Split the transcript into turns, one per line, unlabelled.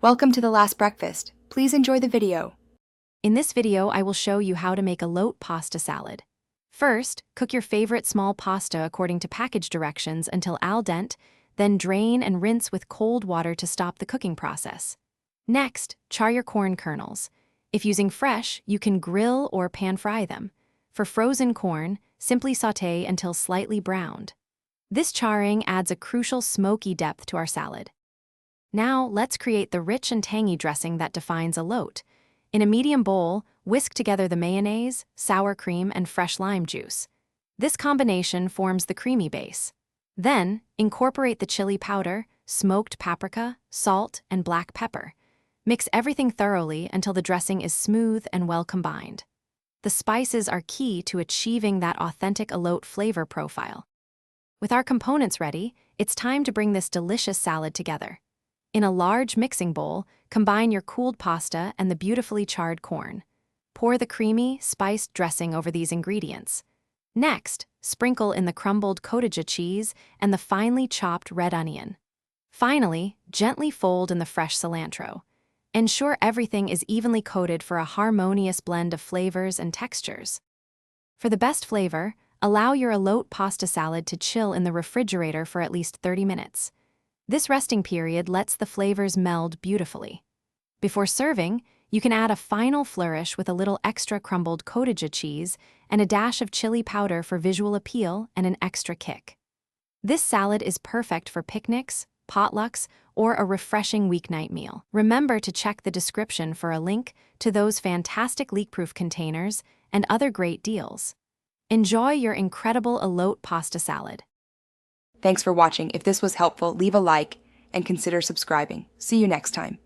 Welcome to the last breakfast. Please enjoy the video.
In this video, I will show you how to make elote pasta salad. First, cook your favorite small pasta according to package directions until al dente, then drain and rinse with cold water to stop the cooking process. Next, char your corn kernels. If using fresh, you can grill or pan fry them. For frozen corn, simply sauté until slightly browned. This charring adds a crucial smoky depth to our salad. Now, let's create the rich and tangy dressing that defines elote. In a medium bowl, whisk together the mayonnaise, sour cream, and fresh lime juice. This combination forms the creamy base. Then, incorporate the chili powder, smoked paprika, salt, and black pepper. Mix everything thoroughly until the dressing is smooth and well combined. The spices are key to achieving that authentic elote flavor profile. With our components ready, it's time to bring this delicious salad together. In a large mixing bowl, combine your cooled pasta and the beautifully charred corn. Pour the creamy, spiced dressing over these ingredients. Next, sprinkle in the crumbled cottage cheese and the finely chopped red onion. Finally, gently fold in the fresh cilantro. Ensure everything is evenly coated for a harmonious blend of flavors and textures. For the best flavor, allow your elote pasta salad to chill in the refrigerator for at least 30 minutes. This resting period lets the flavors meld beautifully. Before serving, you can add a final flourish with a little extra crumbled cottage cheese and a dash of chili powder for visual appeal and an extra kick. This salad is perfect for picnics, potlucks, or a refreshing weeknight meal. Remember to check the description for a link to those fantastic leak-proof containers and other great deals. Enjoy your incredible elote pasta salad.
Thanks for watching. If this was helpful, leave a like and consider subscribing. See you next time.